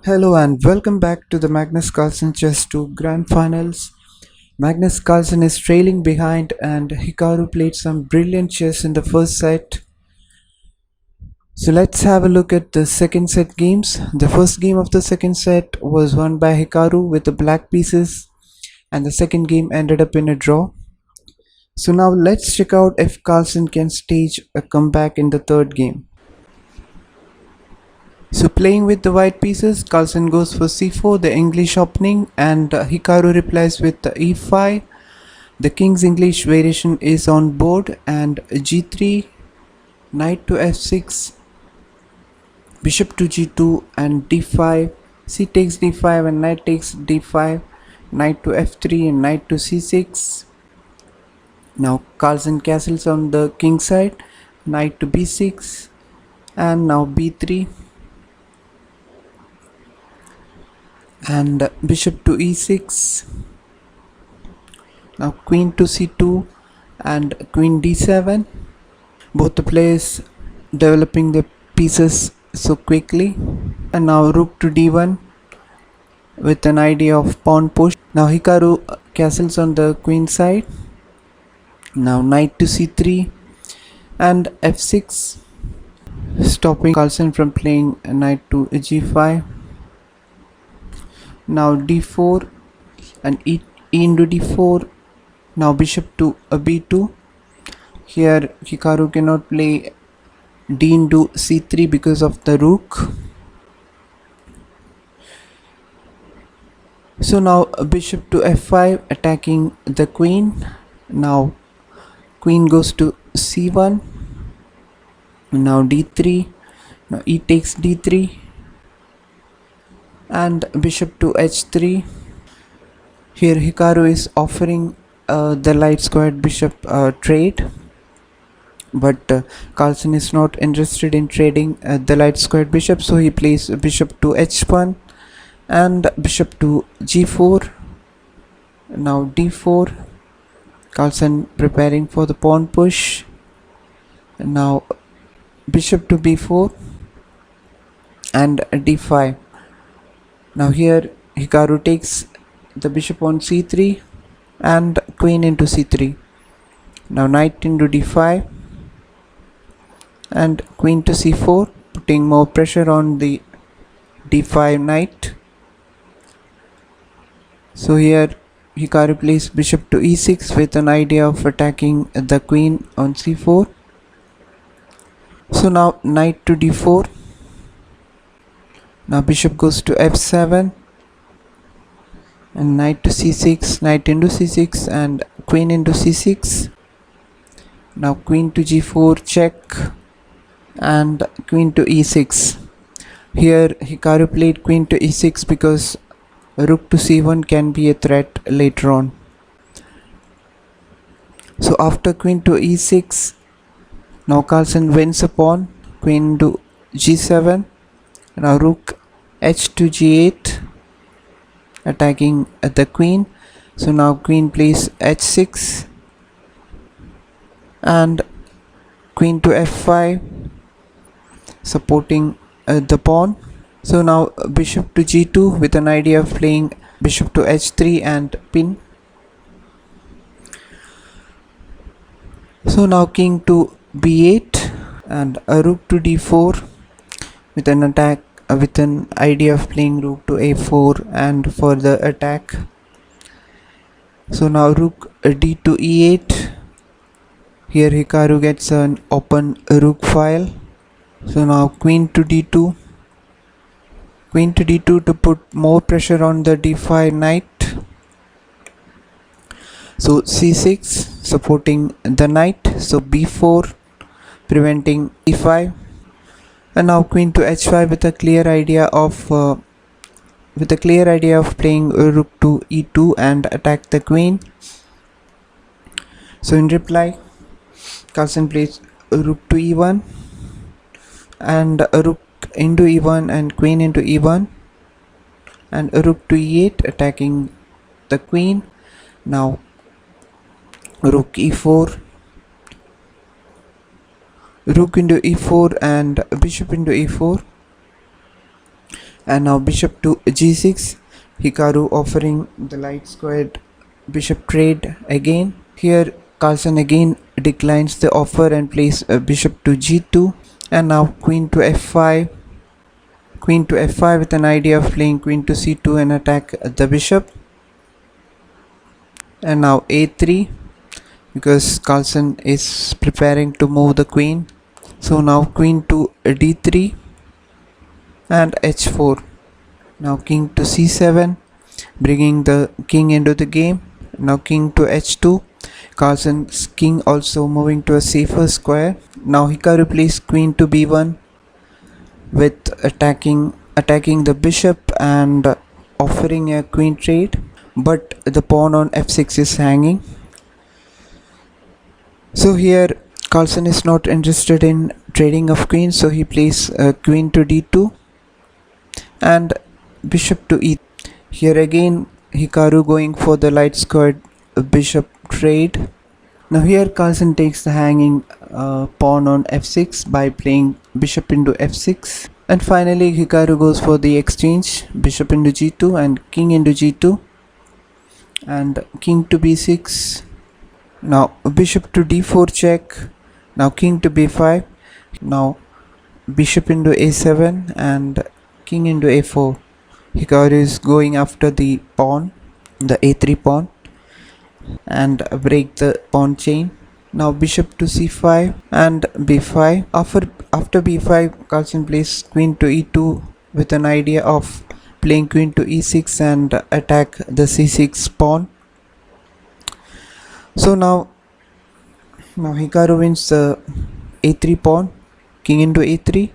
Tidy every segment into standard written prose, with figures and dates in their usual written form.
Hello and welcome back to the Magnus Carlsen Chess 2 Grand Finals. Magnus Carlsen is trailing behind and Hikaru played some brilliant chess in the first set. So let's have a look at the second set games. The first game of the second set was won by Hikaru with the black pieces, and the second game ended up in a draw. So now let's check out if Carlsen can stage a comeback in the third game. So playing with the white pieces, Carlsen goes for c4, the English opening, and Hikaru replies with the e5. The king's English variation is on board, and g3, knight to f6, bishop to g2 and d5, c takes d5 and knight takes d5, knight to f3 and knight to c6. Now Carlsen castles on the king side, knight to b6, and now b3. And bishop to e6, now queen to c2 and queen d7. Both the players developing the pieces so quickly. And now rook to d1 with an idea of pawn push. Now Hikaru castles on the queen side, now knight to c3 and f6, stopping Carlsen from playing a knight to g5. Now d4 and e into d4. Now bishop to b2. Here Hikaru cannot play d into c3 because of the rook. So now bishop to f5 attacking the queen. Now queen goes to c1. Now d3. Now e takes d3 and bishop to h3. Here Hikaru is offering the light squared bishop trade, but Carlsen is not interested in trading the light squared bishop, so he plays bishop to h1 and bishop to g4. Now d4, Carlsen preparing for the pawn push. Now bishop to b4 and d5. Now here Hikaru takes the bishop on c3 and queen into c3. Now knight into d5 and queen to c4, putting more pressure on the d5 knight. So here Hikaru plays bishop to e6 with an idea of attacking the queen on c4. So now knight to d4. Now bishop goes to f7 and knight to c6, knight into c6 and queen into c6. Now queen to g4 check and queen to e6. Here Hikaru played queen to e6 because rook to c1 can be a threat later on. So after queen to e6, now Carlsen wins a pawn, queen to g7. Now rook h to g8 attacking the queen. So now queen plays h6 and queen to f5 supporting the pawn. So now bishop to g2 with an idea of playing bishop to h3 and pin. So now king to b8 and a rook to d4 with an attack with an idea of playing rook to a4 and further attack. So now rook d to e8. Here Hikaru gets an open rook file. So now queen to d2. Queen to d2 to put more pressure on the d5 knight. So c6 supporting the knight. So b4 preventing e5. And now queen to h5 with a clear idea of playing rook to e2 and attack the queen. So in reply, Carlsen plays rook to e1 and a rook into e1 and queen into e1 and a rook to e8 attacking the queen. Now rook e4, rook into e4 and bishop into e4, And now bishop to g6, Hikaru offering the light squared bishop trade again. Here Carlsen again declines the offer and plays bishop to g2, and now queen to f5, queen to f5 with an idea of playing queen to c2 and attack the bishop. And now a3, because Carlsen is preparing to move the queen. So now queen to d3 and h4. Now king to c7, bringing the king into the game. Now king to h2, Carlsen's king also moving to a safer square. Now Hikaru plays queen to b1 with attacking the bishop and offering a queen trade, but the pawn on f6 is hanging. So here Carlsen is not interested in trading of queens, so he plays queen to d2 and bishop to e. Here again Hikaru going for the light squared bishop trade. Now here Carlsen takes the hanging pawn on f6 by playing bishop into f6, and finally Hikaru goes for the exchange, bishop into g2 and king into g2 and king to b6. Now bishop to d4 check, now king to b5, now bishop into a7 and king into a4. Hikaru is going after the pawn, the a3 pawn, and break the pawn chain. Now bishop to c5 and b5. After b5, Carlsen plays queen to e2 with an idea of playing queen to e6 and attack the c6 pawn. So now Hikaru wins the a3 pawn, king into a3,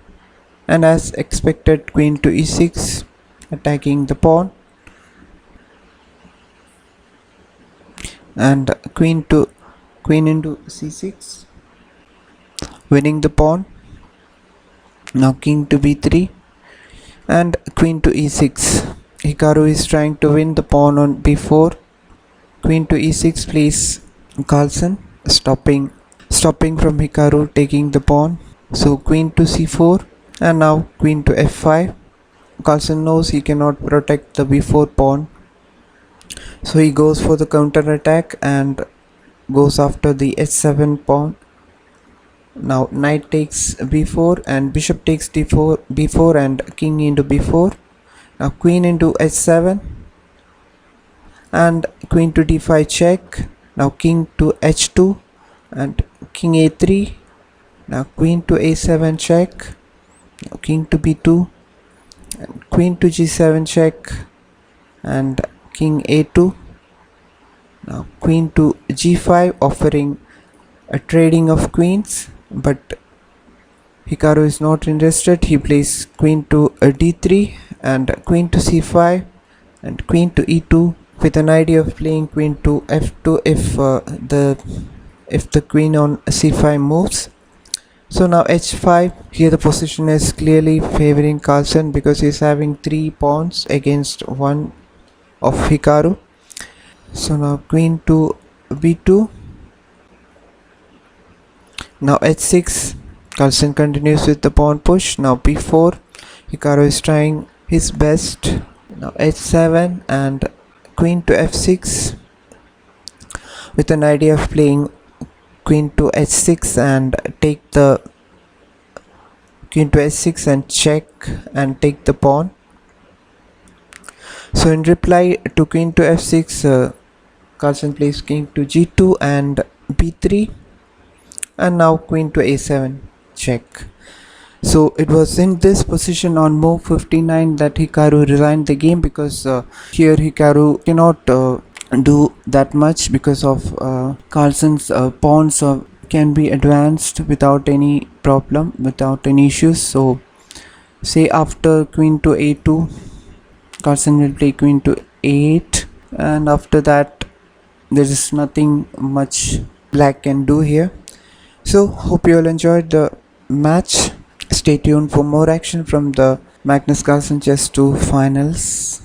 and as expected queen to e6, attacking the pawn, and queen into c6, winning the pawn. Now king to b3 and queen to e6. Hikaru is trying to win the pawn on b4. Queen to e6 plays Carlsen, stopping from Hikaru taking the pawn. So queen to c4 and now queen to f5. Carlsen knows he cannot protect the b4 pawn, so he goes for the counter attack and goes after the h7 pawn. Now knight takes b4 and bishop takes d4, b4 and king into b4. Now queen into h7 and queen to d5 check. Now king to h2 and king a3. Now queen to a7 check. Now king to b2 and queen to g7 check and king a2. Now queen to g5, offering a trading of queens, but Hikaru is not interested. He plays queen to d3 and queen to c5 and queen to e2 with an idea of playing queen to f2 if the queen on c5 moves. So now h5. Here the position is clearly favoring Carlsen because he is having 3 pawns against 1 of Hikaru. So now queen to b2. Now h6. Carlsen continues with the pawn push. Now b4. Hikaru is trying his best. Now h7 and queen to f6 with an idea of playing queen to h6 and take the queen to h6 and check and take the pawn. So in reply to queen to f6, Carlsen plays king to g2 and b3, and now queen to a7 check. So it was in this position on move 59 that Hikaru resigned the game, because here Hikaru cannot do that much because of Carlsen's pawns can be advanced without any problem, without any issues. So say after queen to a2, Carlsen will play queen to a8, and after that there is nothing much black can do here. So hope you all enjoyed the match. Stay tuned for more action from the Magnus Carlsen Chess 2 finals.